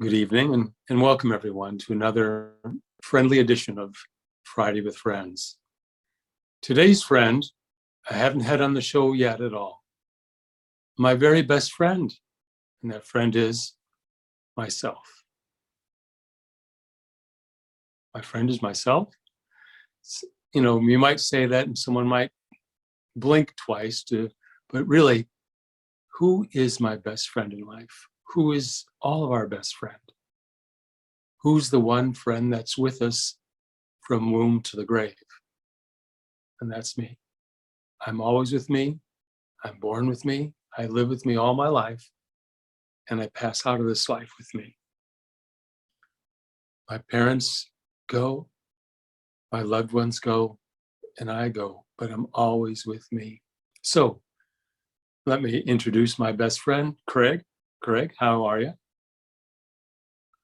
Good evening and welcome everyone to another friendly edition of Friday with Friends. Today's friend, I haven't had on the show yet at all. My very best friend, and that friend is myself. My friend is myself. You might say that and someone might blink twice but really, who is my best friend in life? Who is all of our best friend? Who's the one friend that's with us from womb to the grave? And that's me. I'm always with me. I'm born with me. I live with me all my life. And I pass out of this life with me. My parents go, my loved ones go, and I go, but I'm always with me. So let me introduce my best friend, Craig. Craig, how are you?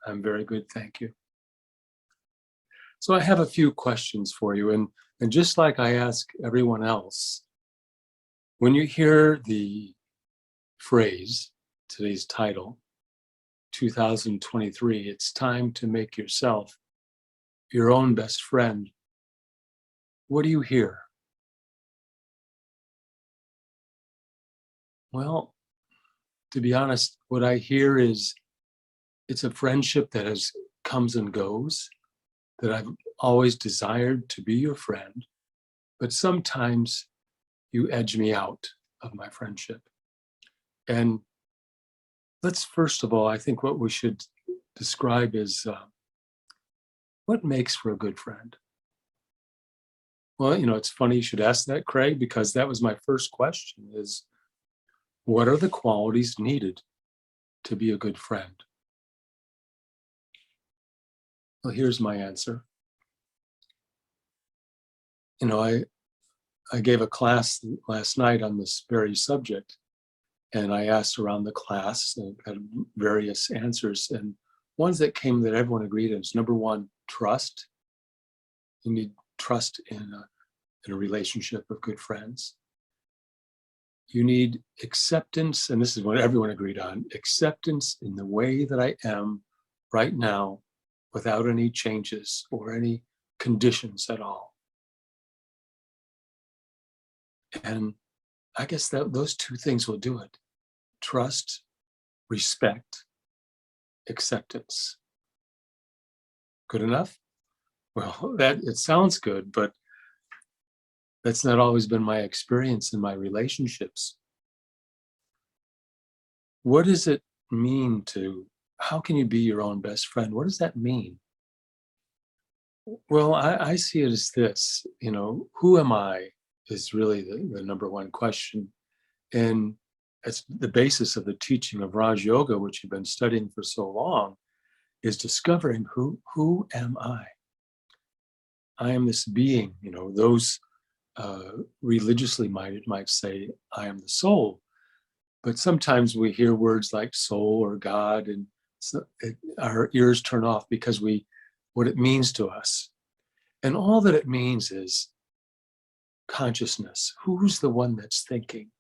I'm very good, thank you. So I have a few questions for you. And just like I ask everyone else, when you hear the phrase, today's title, 2023, it's time to make yourself your own best friend. What do you hear? Well, to be honest, what I hear is it's a friendship that comes and goes, that I've always desired to be your friend, but sometimes you edge me out of my friendship. And let's first of all, I think what we should describe is what makes for a good friend. Well, it's funny you should ask that, Craig, because that was my first question is, what are the qualities needed to be a good friend? Well, here's my answer. I gave a class last night on this very subject, and I asked around the class and got various answers. And ones that came that everyone agreed on is number one, trust. You need trust in a relationship of good friends. You need acceptance, and this is what everyone agreed on, acceptance in the way that I am right now without any changes or any conditions at all. And I guess that those two things will do it. Trust, respect, acceptance. Good enough? Well, that it sounds good, but that's not always been my experience in my relationships. What does it mean how can you be your own best friend? What does that mean? Well, I see it as this, who am I is really the number one question. And it's the basis of the teaching of Raj Yoga, which you've been studying for so long, is discovering who am I? I am this being, those religiously minded might say, I am the soul. But sometimes we hear words like soul or God, and our ears turn off because what it means to us. And all that it means is consciousness. Who's the one that's thinking?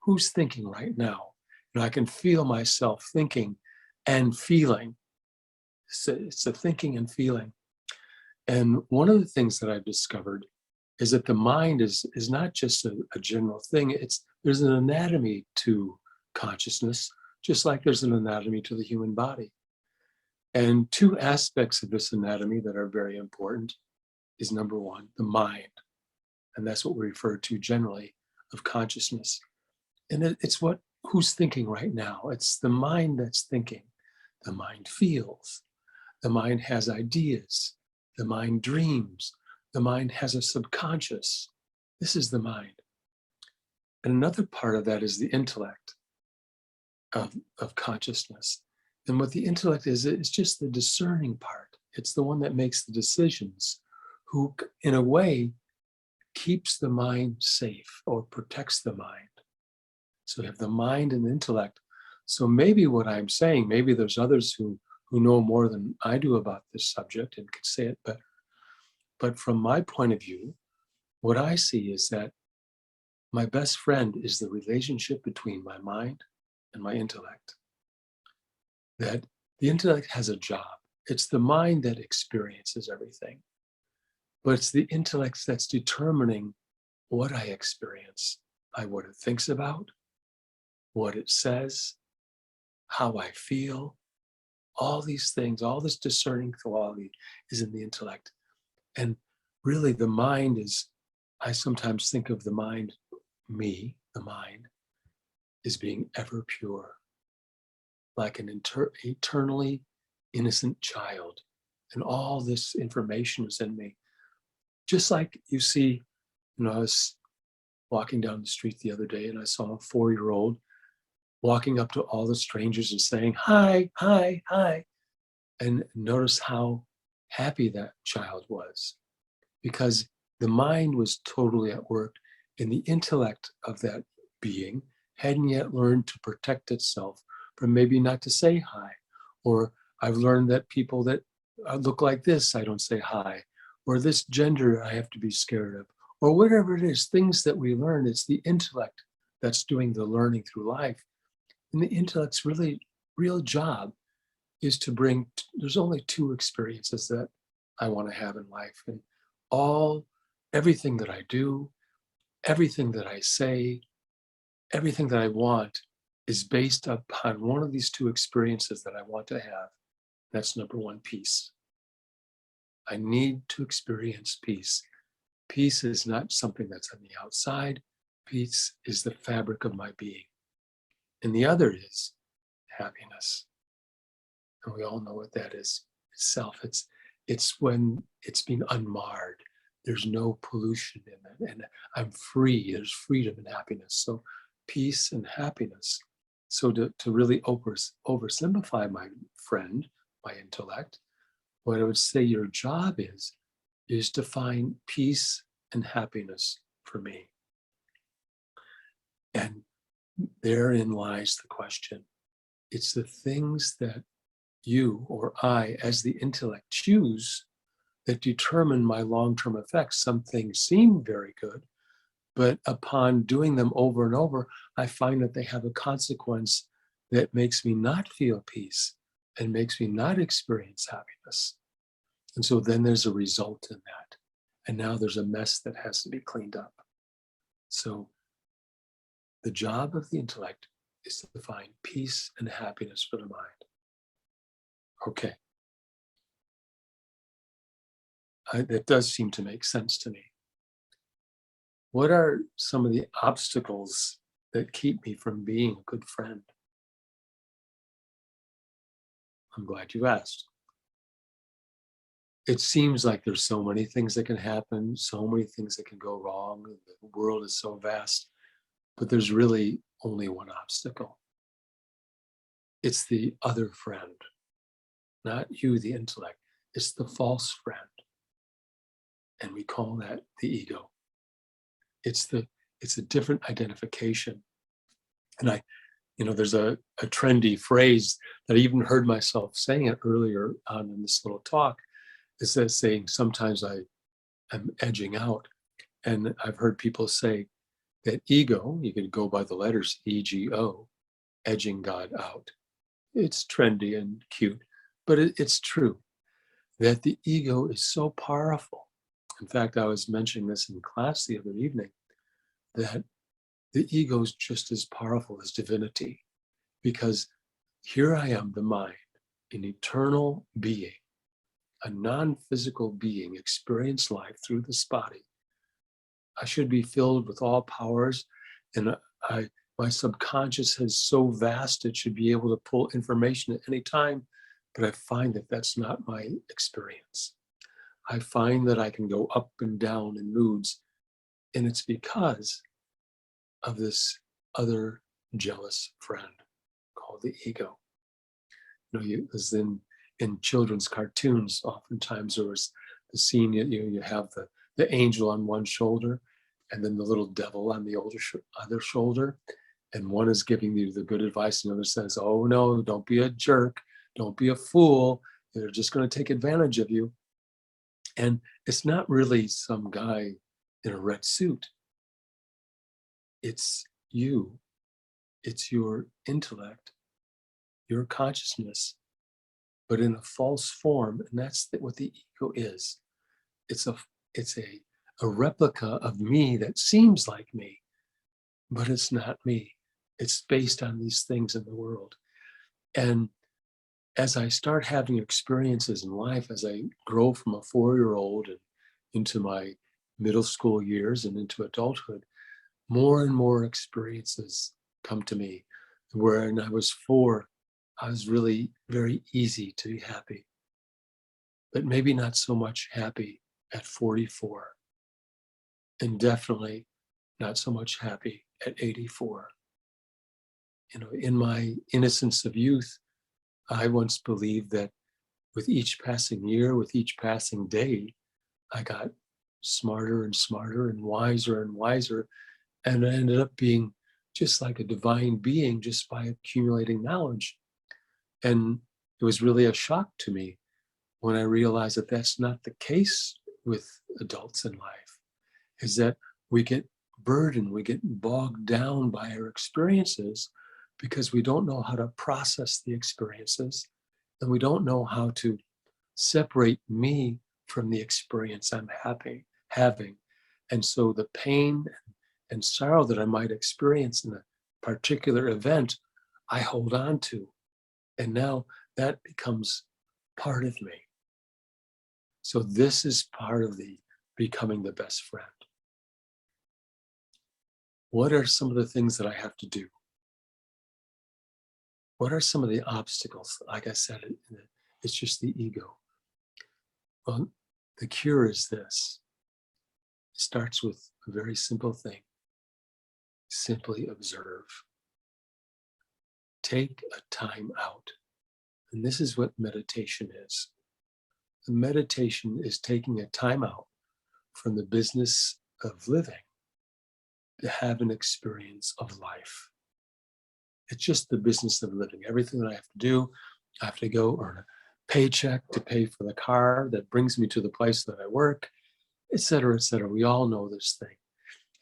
Who's thinking right now? I can feel myself thinking and feeling. It's a thinking and feeling. And one of the things that I've discovered is that the mind is not just a general thing. There's an anatomy to consciousness, just like there's an anatomy to the human body. And two aspects of this anatomy that are very important is number one, the mind. And that's what we refer to generally of consciousness. And it's who's thinking right now. It's the mind that's thinking. The mind feels. The mind has ideas. The mind dreams. The mind has a subconscious. This is the mind. And another part of that is the intellect of consciousness. And what the intellect is, it's just the discerning part. It's the one that makes the decisions, who, in a way, keeps the mind safe or protects the mind. So we have the mind and the intellect. So maybe what I'm saying, maybe there's others who know more than I do about this subject and could say it better. But from my point of view, what I see is that my best friend is the relationship between my mind and my intellect. That The intellect has a job. It's the mind that experiences everything, but it's the intellect that's determining what I experience by what it thinks about, what it says, how I feel. All these things, all this discerning quality is in the intellect. And really, the mind is, I sometimes think of the mind, me, the mind, is being ever pure, like an eternally innocent child. And all this information is in me. Just like you see, I was walking down the street the other day and I saw a 4-year old walking up to all the strangers and saying, hi, hi, hi. And notice how happy that child was, because the mind was totally at work and the intellect of that being hadn't yet learned to protect itself from maybe not to say hi. Or I've learned that people that look like this, I don't say hi. Or this gender I have to be scared of. Or whatever it is, things that we learn, it's the intellect that's doing the learning through life. And the intellect's really real job is to bring, there's only two experiences that I want to have in life. And all, everything that I do, everything that I say, everything that I want is based upon one of these two experiences that I want to have. That's number one, peace. I need to experience peace. Peace is not something that's on the outside. Peace is the fabric of my being. And the other is happiness. And we all know what that is. It's self. It's when it's been unmarred. There's no pollution in it. And I'm free. There's freedom and happiness. So peace and happiness. So to really oversimplify, my friend, my intellect, what I would say your job is to find peace and happiness for me. And therein lies the question. It's the things that you or I, as the intellect, choose that determine my long-term effects. Some things seem very good, but upon doing them over and over, I find that they have a consequence that makes me not feel peace and makes me not experience happiness. And so then there's a result in that. And now there's a mess that has to be cleaned up. So the job of the intellect is to find peace and happiness for the mind. Okay. That does seem to make sense to me. What are some of the obstacles that keep me from being a good friend? I'm glad you asked. It seems like there's so many things that can happen, so many things that can go wrong. The world is so vast, but there's really only one obstacle. It's the other friend, not you, the intellect. It's the false friend. And we call that the ego. It's a different identification. And there's a trendy phrase that I even heard myself saying it earlier on in this little talk. Is that saying sometimes I'm edging out. And I've heard people say that ego, you could go by the letters EGO, edging God out. It's trendy and cute, but it's true that the ego is so powerful. In fact, I was mentioning this in class the other evening, that the ego is just as powerful as divinity, because here I am, the mind, an eternal being, a non-physical being, experience life through this body. I should be filled with all powers, and my subconscious is so vast it should be able to pull information at any time, but I find that that's not my experience. I find that I can go up and down in moods, and it's because of this other jealous friend called the ego. As in children's cartoons, oftentimes there was the scene, you have the angel on one shoulder and then the little devil on the other shoulder. And one is giving you the good advice, and the other says, oh no, don't be a jerk, don't be a fool. They're just going to take advantage of you. And it's not really some guy in a red suit. It's you. It's your intellect, your consciousness but in a false form. And that's what the ego is. It's a it's a replica of me that seems like me, but it's not me. It's based on these things in the world. And as I start having experiences in life, as I grow from a 4-year-old and into my middle school years and into adulthood, more and more experiences come to me. Where when I was 4, I was really very easy to be happy, but maybe not so much happy at 44, and definitely not so much happy at 84. In my innocence of youth, I once believed that with each passing year, with each passing day, I got smarter and smarter and wiser, and I ended up being just like a divine being just by accumulating knowledge. And it was really a shock to me when I realized that that's not the case with adults in life, is that we get burdened, we get bogged down by our experiences because we don't know how to process the experiences, and we don't know how to separate me from the experience I'm having. And so the pain and sorrow that I might experience in a particular event, I hold on to. And now that becomes part of me. So this is part of the becoming the best friend. What are some of the things that I have to do? What are some of the obstacles? Like I said, it's just the ego. Well, the cure is this. It starts with a very simple thing. Simply observe. Take a time out. And this is what meditation is. The meditation is taking a time out from the business of living to have an experience of life. It's just the business of living. Everything that I have to do, I have to go earn a paycheck to pay for the car that brings me to the place that I work, et cetera, et cetera. We all know this thing.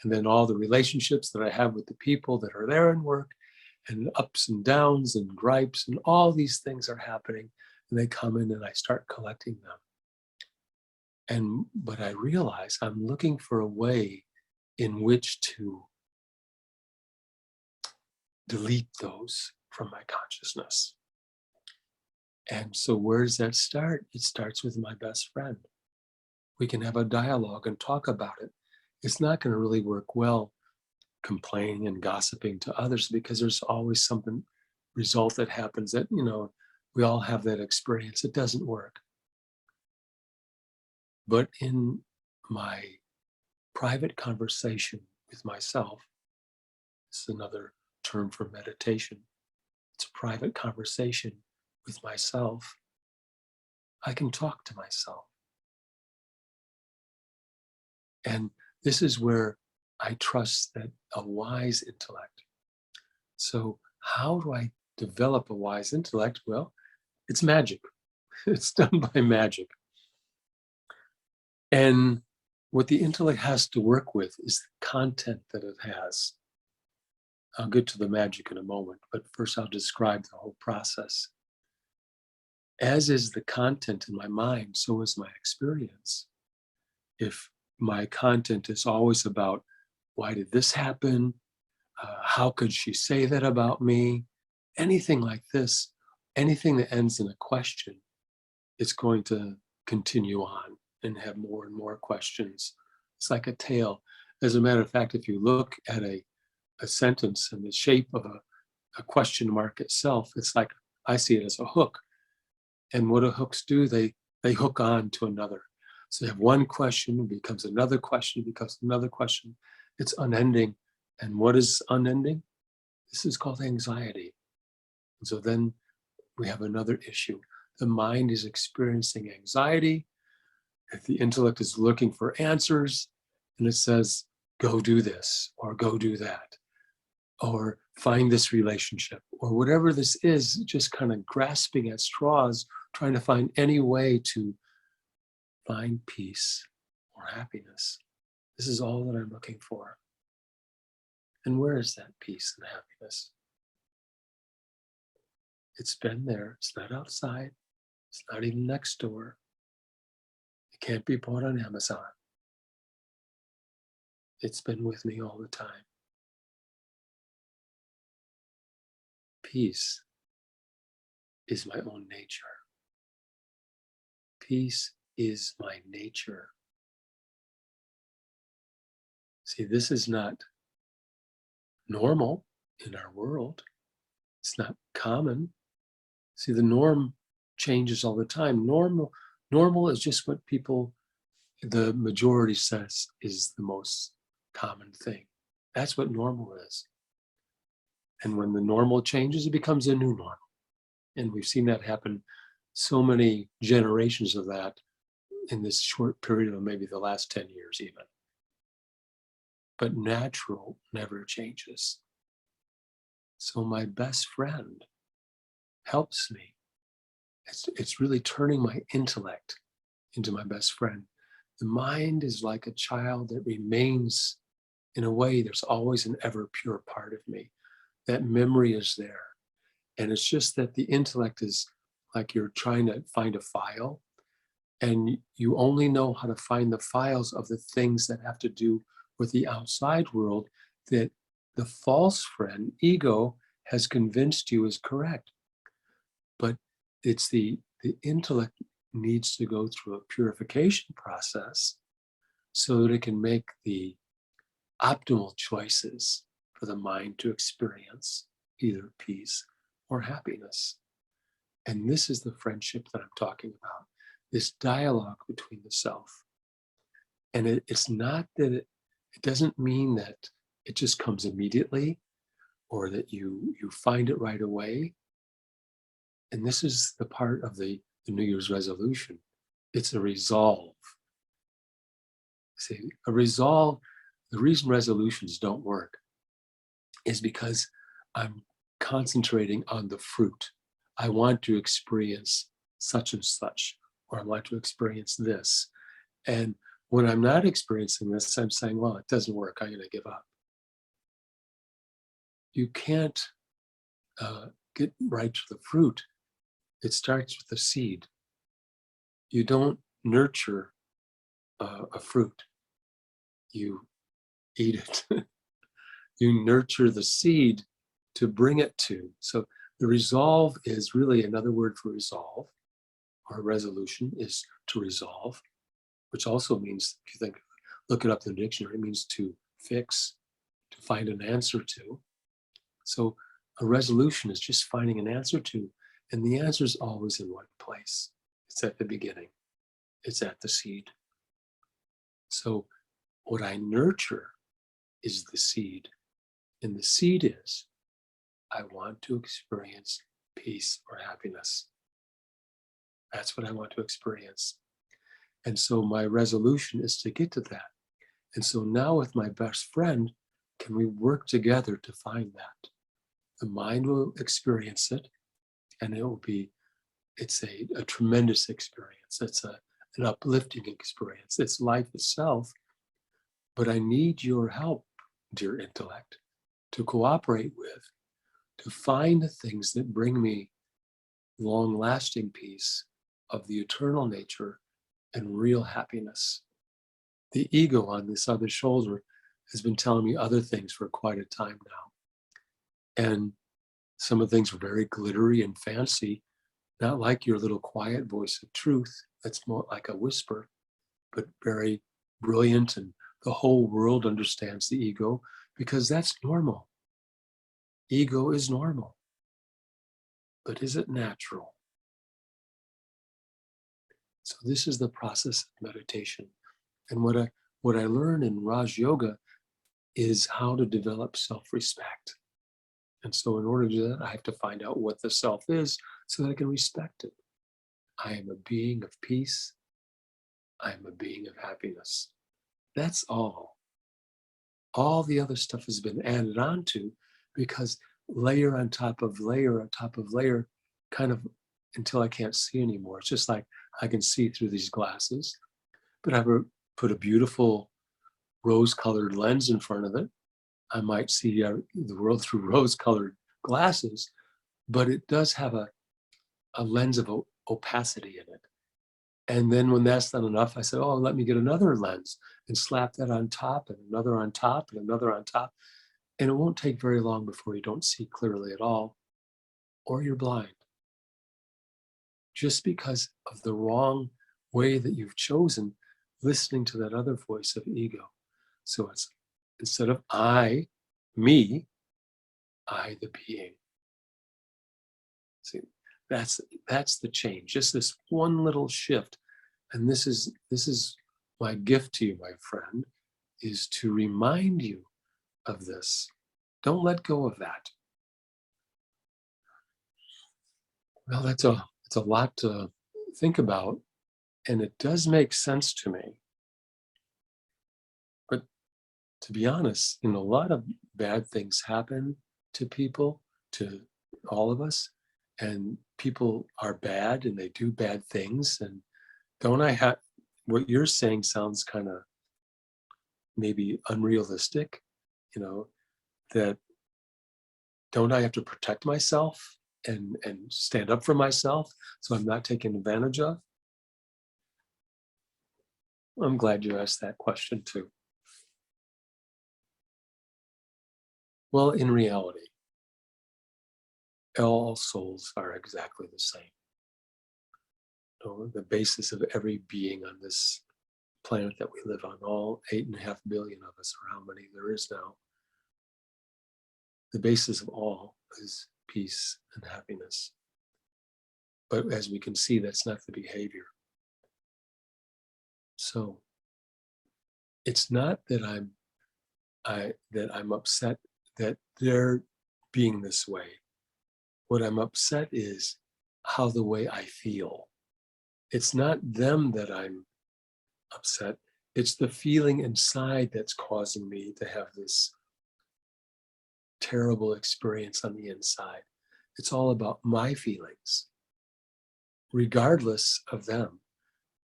And then all the relationships that I have with the people that are there in work, and ups and downs and gripes, and all these things are happening. And they come in and I start collecting them. But I realize I'm looking for a way in which to delete those from my consciousness. And so where does that start? It starts with my best friend. We can have a dialogue and talk about it. It's not going to really work well complaining and gossiping to others, because there's always something result that happens that, we all have that experience. It doesn't work. But in my private conversation with myself, this is another term for meditation. It's a private conversation with myself. I can talk to myself. And this is where I trust that a wise intellect. So how do I develop a wise intellect? Well, it's magic. It's done by magic. And what the intellect has to work with is the content that it has. I'll get to the magic in a moment, but first I'll describe the whole process. As is the content in my mind, so is my experience. If my content is always about, why did this happen? How could she say that about me? Anything like this, anything that ends in a question, it's going to continue on and have more and more questions. It's like a tail. As a matter of fact, if you look at a sentence and the shape of a question mark itself, it's like, I see it as a hook. And what do hooks do? They hook on to another. So you have one question, it becomes another question, it becomes another question. It's unending. And what is unending? This is called anxiety. And so then we have another issue. The mind is experiencing anxiety. If the intellect is looking for answers, and it says, go do this, or go do that, or find this relationship, or whatever this is, just kind of grasping at straws, trying to find any way to find peace or happiness. This is all that I'm looking for. And where is that peace and happiness? It's been there. It's not outside. It's not even next door. It can't be bought on Amazon. It's been with me all the time. Peace is my own nature. Peace is my nature. See, this is not normal in our world. It's not common. See, the norm changes all the time. Normal is just what people, the majority says is the most common thing. That's what normal is. And when the normal changes, it becomes a new normal. And we've seen that happen so many generations of that in this short period of maybe the last 10 years even. But natural never changes. So my best friend helps me. It's really turning my intellect into my best friend. The mind is like a child that remains, in a way, there's always an ever pure part of me. That memory is there. And it's just that the intellect is like you're trying to find a file, and you only know how to find the files of the things that have to do with the outside world that the false friend, ego, has convinced you is correct. But it's the intellect needs to go through a purification process so that it can make the optimal choices for the mind to experience either peace or happiness. And this is the friendship that I'm talking about, this dialogue between the self. And it's not that it doesn't mean that it just comes immediately or that you find it right away. And this is the part of the New Year's resolution. It's a resolve. See, a resolve, the reason resolutions don't work is because I'm concentrating on the fruit. I want to experience such and such, or I want to experience this. And when I'm not experiencing this, I'm saying, well, it doesn't work. I'm going to give up. You can't get right to the fruit. It starts with the seed. You don't nurture a fruit. You eat it. You nurture the seed to bring it to. So the resolve is really another word for resolve, or resolution is to resolve, which also means, if you think, look it up in the dictionary, it means to fix, to find an answer to. So a resolution is just finding an answer to, and the answer is always in one place. It's at the beginning. It's at the seed. So what I nurture is the seed. And the seed is, I want to experience peace or happiness. That's what I want to experience. And so my resolution is to get to that. And so now with my best friend, can we work together to find that? The mind will experience it, and it's a tremendous experience. It's an uplifting experience. It's life itself. But I need your help, dear intellect, to cooperate with, to find the things that bring me long-lasting peace of the eternal nature and real happiness. The ego on this other shoulder has been telling me other things for quite a time now. And some of the things are very glittery and fancy, not like your little quiet voice of truth that's more like a whisper, but very brilliant, and the whole world understands the ego because that's normal. Ego is normal. But is it natural? So this is the process of meditation. And what I learned in Raj Yoga is how to develop self-respect. And so in order to do that, I have to find out what the self is so that I can respect it. I am a being of peace. I am a being of happiness. That's all. All the other stuff has been added on to because layer on top of layer on top of layer, kind of until I can't see anymore. It's just like I can see through these glasses, but I put a beautiful rose-colored lens in front of it. I might see the world through rose-colored glasses, but it does have a lens of opacity in it. And then when that's not enough, I said, oh, let me get another lens and slap that on top and another on top and another on top. And it won't take very long before you don't see clearly at all, or you're blind, just because of the wrong way that you've chosen listening to that other voice of ego. So it's instead of I, me, I, the being. See, that's that's the change. Just this one little shift. And this is my gift to you, my friend, is to remind you of this. Don't let go of that. Well, it's a lot to think about, and it does make sense to me. But to be honest, a lot of bad things happen to people, to all of us, and people are bad and they do bad things. And don't I have what you're saying sounds kind of maybe unrealistic, you know, that don't I have to protect myself and stand up for myself so I'm not taken advantage of? I'm glad you asked that question too. Well, in reality, all souls are exactly the same. The basis of every being on this planet that we live on, all 8.5 billion of us, or how many there is now, the basis of all is peace and happiness. But as we can see, that's not the behavior. So it's not that I'm upset that they're being this way. What I'm upset is how the way I feel. It's not them that I'm upset. It's the feeling inside that's causing me to have this terrible experience on the inside. It's all about my feelings, regardless of them.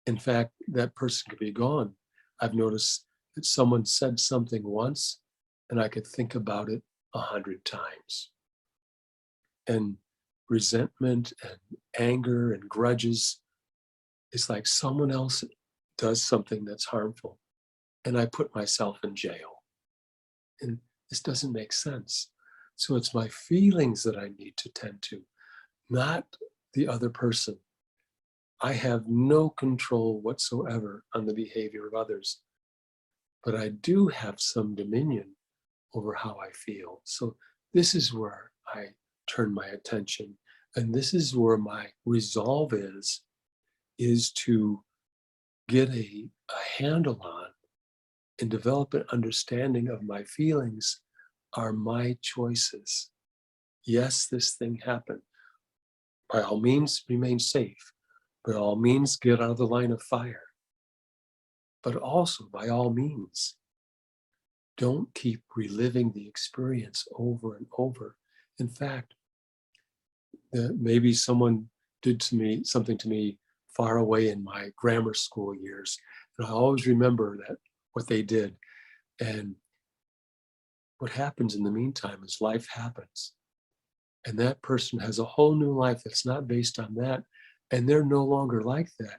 In fact, that person could be gone. I've noticed that someone said something once and I could think about it 100 times. And resentment and anger and grudges, it's like someone else does something that's harmful and I put myself in jail. And this doesn't make sense. So it's my feelings that I need to tend to, not the other person. I have no control whatsoever on the behavior of others, but I do have some dominion over how I feel. So this is where I turn my attention. And this is where my resolve is to get a handle on and develop an understanding of my feelings are my choices. Yes, this thing happened. By all means, remain safe. By all means, get out of the line of fire. But also, by all means, don't keep reliving the experience over and over. In fact, maybe someone did to me something to me far away in my grammar school years, and I always remember that what they did. And what happens in the meantime is life happens, and that person has a whole new life that's not based on that, and they're no longer like that.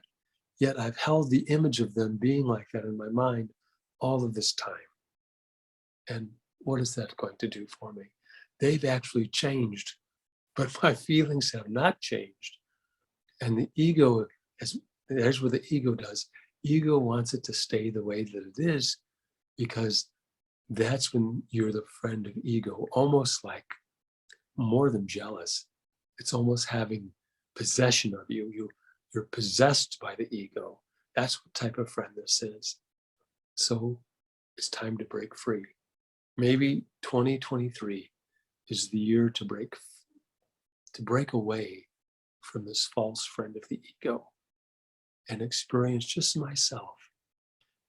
Yet I've held the image of them being like that in my mind all of this time. And what is that going to do for me? They've actually changed, but my feelings have not changed. And the ego, there's what the ego does. Ego wants it to stay the way that it is, because that's when you're the friend of ego, almost like more than jealous. It's almost having possession of you. You're possessed by the ego. That's what type of friend this is. So it's time to break free. Maybe 2023 is the year to break away from this false friend of the ego and experience just myself,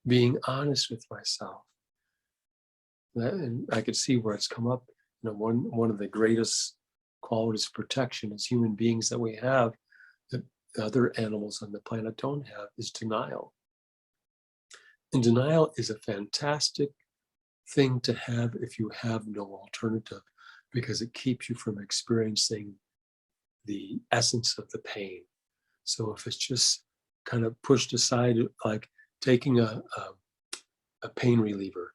being honest with myself. And I could see where it's come up. One of the greatest qualities of protection as human beings that we have that other animals on the planet don't have is denial. And denial is a fantastic thing to have if you have no alternative, because it keeps you from experiencing the essence of the pain. So if it's just kind of pushed aside, like taking a pain reliever,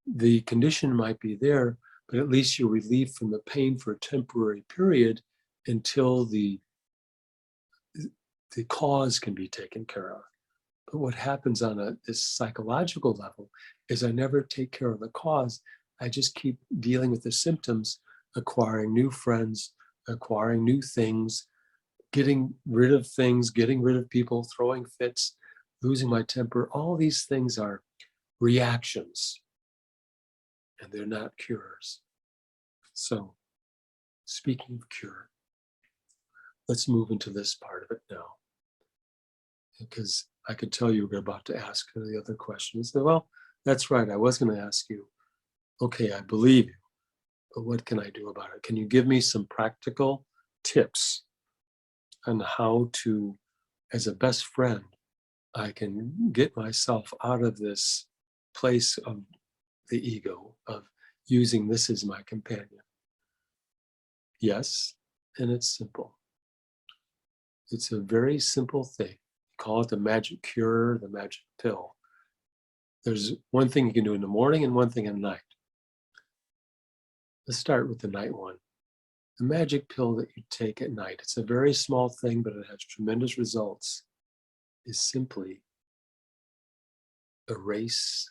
the condition might be there, but at least you're relieved from the pain for a temporary period until the cause can be taken care of. But what happens on this psychological level is I never take care of the cause. I just keep dealing with the symptoms, acquiring new friends, acquiring new things, getting rid of things, getting rid of people, throwing fits, losing my temper. All these things are reactions and they're not cures. So, speaking of cure, let's move into this part of it now. Because I could tell you were about to ask the other questions. Well, that's right. I was going to ask you, okay, I believe you, but what can I do about it? Can you give me some practical tips on how to, as a best friend, I can get myself out of this place of the ego, of using this as my companion? Yes, and it's simple. It's a very simple thing. Call it the magic cure, the magic pill. There's one thing you can do in the morning and one thing at night. Let's start with the night one. The magic pill that you take at night, it's a very small thing, but it has tremendous results, is simply erase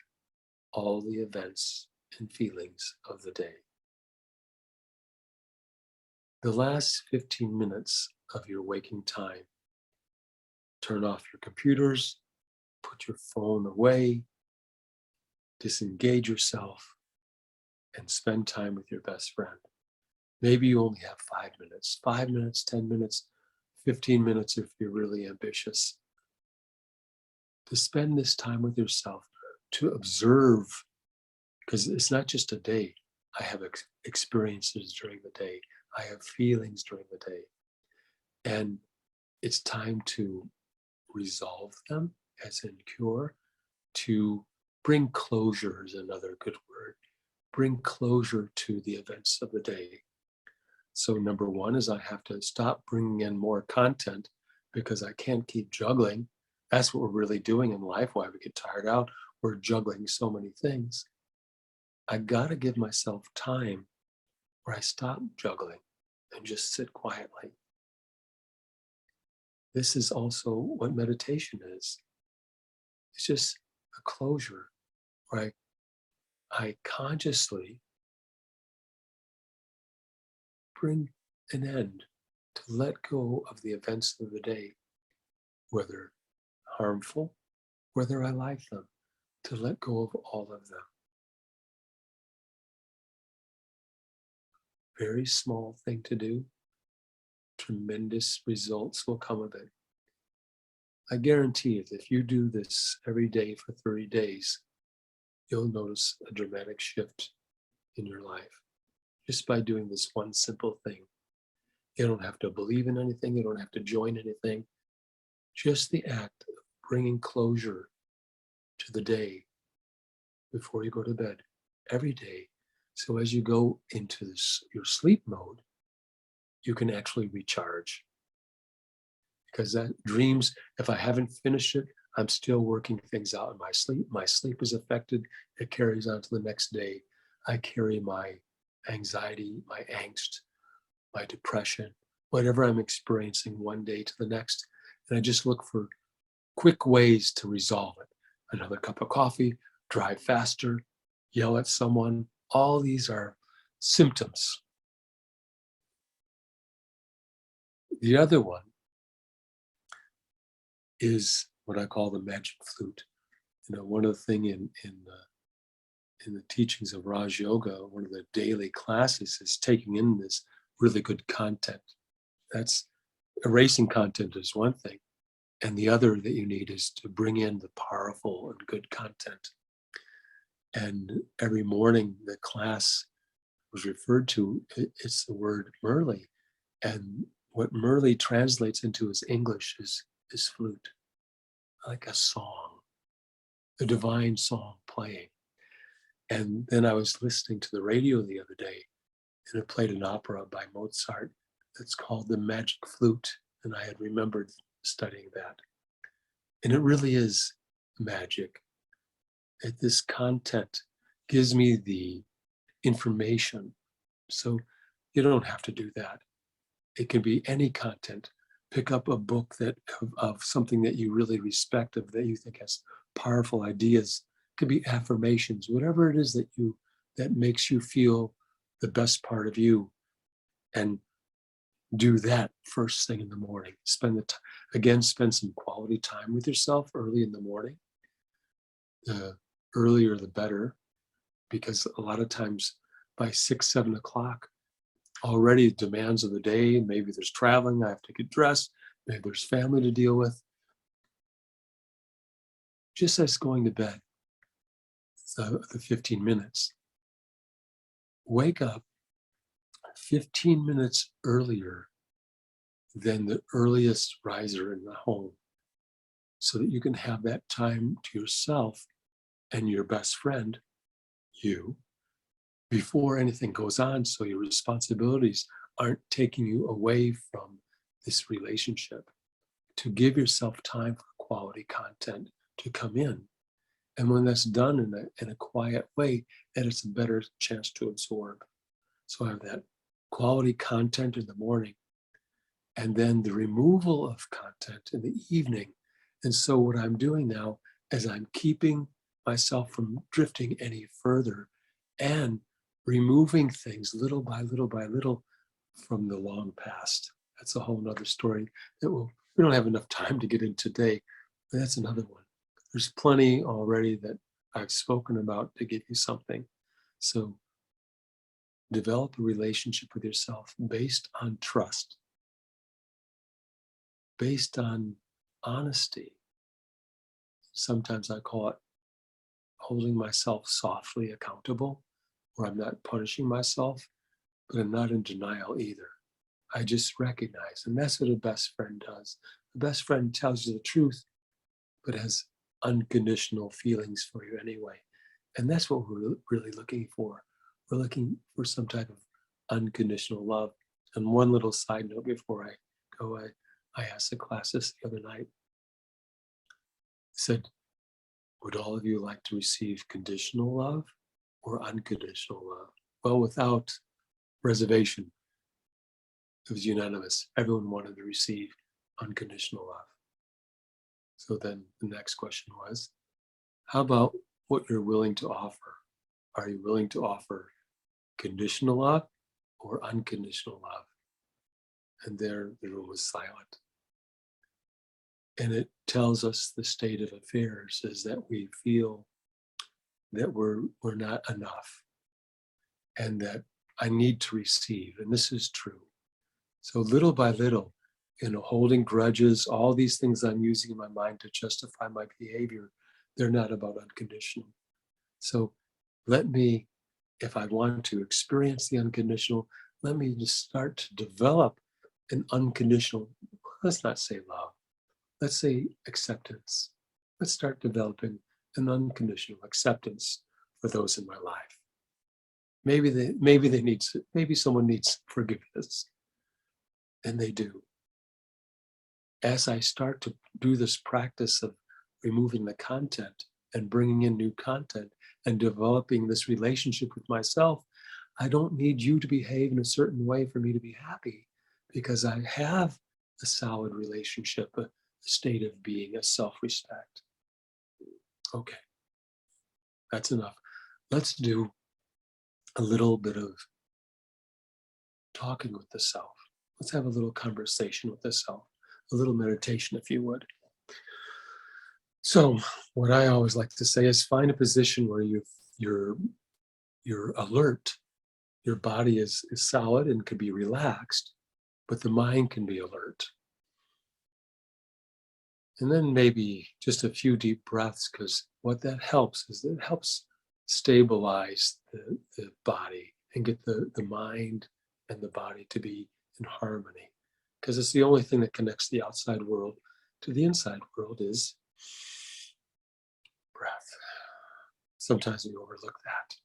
all the events and feelings of the day. The last 15 minutes of your waking time, turn off your computers, put your phone away, disengage yourself, and spend time with your best friend. Maybe you only have 5 minutes, 10 minutes, 15 minutes if you're really ambitious. To spend this time with yourself, to observe, because it's not just a day. I have experiences during the day. I have feelings during the day. And it's time to resolve them, as in cure, to bring closure is another good word. Bring closure to the events of the day. So number one is I have to stop bringing in more content because I can't keep juggling. That's what we're really doing in life, why we get tired out. We're juggling so many things. I got to give myself time where I stop juggling and just sit quietly. This is also what meditation is. It's just a closure where I consciously bring an end, to let go of the events of the day, whether harmful, whether I like them, to let go of all of them. Very small thing to do. Tremendous results will come of it. I guarantee it, if you do this every day for 30 days, you'll notice a dramatic shift in your life just by doing this one simple thing. You don't have to believe in anything. You don't have to join anything. Just the act of bringing closure to the day before you go to bed every day. So as you go into your sleep mode, you can actually recharge. Because that dreams, if I haven't finished it, I'm still working things out in my sleep. My sleep is affected. It carries on to the next day. I carry my anxiety, my angst, my depression, whatever I'm experiencing one day to the next. And I just look for quick ways to resolve it. Another cup of coffee, drive faster, yell at someone. All these are symptoms. The other one is what I call the magic flute. One of the thing in the teachings of Raj Yoga, one of the daily classes is taking in this really good content. That's erasing content is one thing. And the other that you need is to bring in the powerful and good content. And every morning the class was referred to, it's the word Murli. And what Murli translates into as English is flute, like a song, a divine song playing. And then I was listening to the radio the other day, and it played an opera by Mozart that's called The Magic Flute. And I had remembered studying that. And it really is magic. This content gives me the information. So you don't have to do that. It can be any content. Pick up a book of something that you really respect, of that you think has powerful ideas. It could be affirmations, whatever it is that makes you feel the best part of you, and do that first thing in the morning. Spend some quality time with yourself early in the morning. The earlier the better, because a lot of times by 6, 7 o'clock, already demands of the day. Maybe there's traveling, I have to get dressed. Maybe there's family to deal with. Just as going to bed, the 15 minutes, wake up 15 minutes earlier than the earliest riser in the home, so that you can have that time to yourself and your best friend, you, before anything goes on, so your responsibilities aren't taking you away from this relationship. To give yourself time for quality content to come in. And when that's done in a quiet way, then it's a better chance to absorb. So I have that quality content in the morning, and then the removal of content in the evening. And so what I'm doing now is I'm keeping myself from drifting any further, and removing things little by little by little from the long past. That's a whole nother story that we don't have enough time to get in today, but that's another one. There's plenty already that I've spoken about to give you something. So develop a relationship with yourself based on trust, based on honesty. Sometimes I call it holding myself softly accountable, where I'm not punishing myself, but I'm not in denial either. I just recognize, and that's what a best friend does. The best friend tells you the truth, but has unconditional feelings for you anyway. And that's what we're really looking for. We're looking for some type of unconditional love. And one little side note before I go, I asked the class this the other night. I said, would all of you like to receive conditional love or unconditional love? Well, without reservation, it was unanimous. Everyone wanted to receive unconditional love. So then the next question was, how about what you're willing to offer? Are you willing to offer conditional love or unconditional love? And there the room was silent. And it tells us the state of affairs is that we feel that we're not enough, and that I need to receive. And this is true. So little by little, holding grudges, all these things I'm using in my mind to justify my behavior, they're not about unconditional. So let me, if I want to experience the unconditional, let me just start to develop an unconditional, let's not say love, let's say acceptance. Let's start developing an unconditional acceptance for those in my life. Maybe someone needs forgiveness, and they do. As I start to do this practice of removing the content and bringing in new content and developing this relationship with myself, I don't need you to behave in a certain way for me to be happy, because I have a solid relationship, a state of being, a self-respect. Okay, that's enough. Let's do a little bit of talking with the self. Let's have a little conversation with the self, a little meditation, if you would. So what I always like to say is find a position where you're alert. Your body is solid and can be relaxed, but the mind can be alert. And then maybe just a few deep breaths, because what that helps is that it helps stabilize the body and get the mind and the body to be in harmony. Because it's the only thing that connects the outside world to the inside world is breath. Sometimes we overlook that.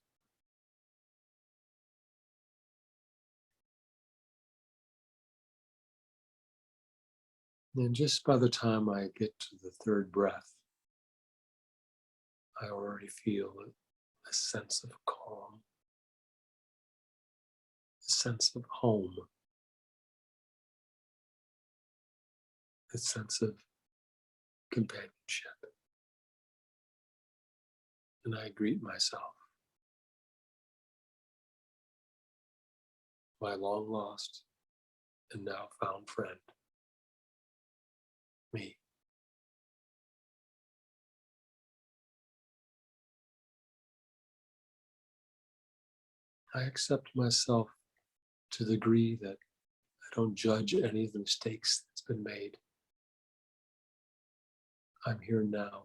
And just by the time I get to the third breath, I already feel a sense of calm, a sense of home, a sense of companionship. And I greet myself, my long lost and now found friend, me. I accept myself to the degree that I don't judge any of the mistakes that's been made. I'm here now.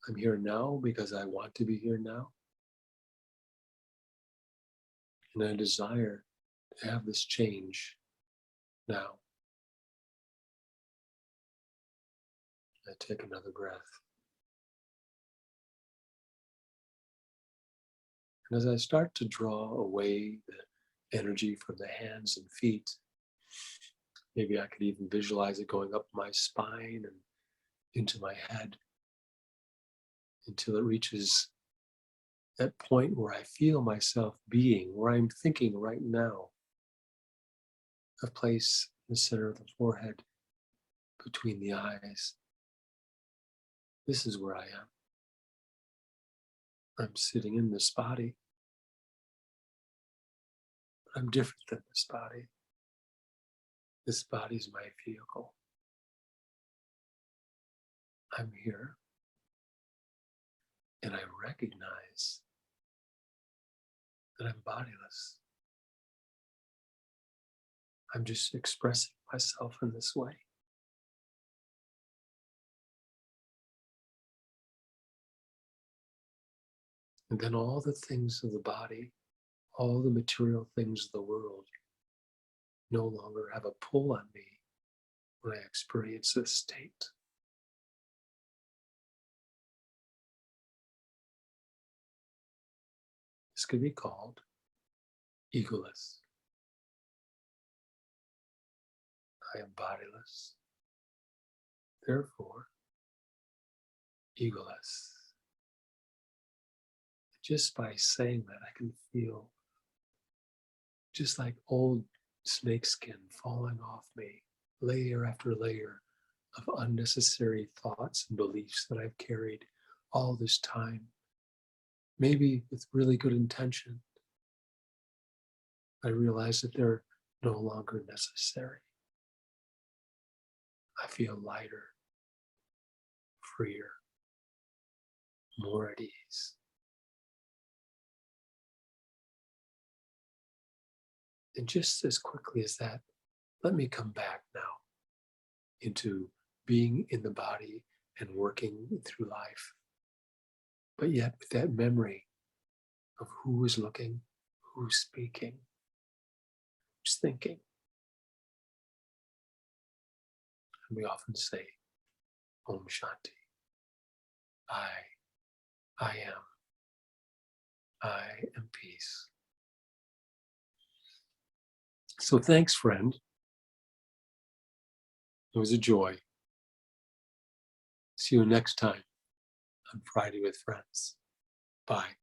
I'm here now because I want to be here now. And I desire to have this change now. I take another breath. And as I start to draw away the energy from the hands and feet, maybe I could even visualize it going up my spine and into my head until it reaches that point where I feel myself being, where I'm thinking right now, a place in the center of the forehead, between the eyes. This is where I am. I'm sitting in this body, but I'm different than this body. This body is my vehicle. I'm here, and I recognize that I'm bodiless. I'm just expressing myself in this way. And then all the things of the body, all the material things of the world no longer have a pull on me when I experience this state. This could be called egoless. I am bodiless, therefore egoless. Just by saying that, I can feel just like old snakeskin falling off me, layer after layer of unnecessary thoughts and beliefs that I've carried all this time, maybe with really good intention. I realize that they're no longer necessary. I feel lighter, freer, more at ease. And just as quickly as that, let me come back now into being in the body and working through life. But yet with that memory of who is looking, who's speaking, who's thinking. And we often say, Om Shanti. I, I am peace. So thanks, friend. It was a joy. See you next time on Friday with Friends. Bye.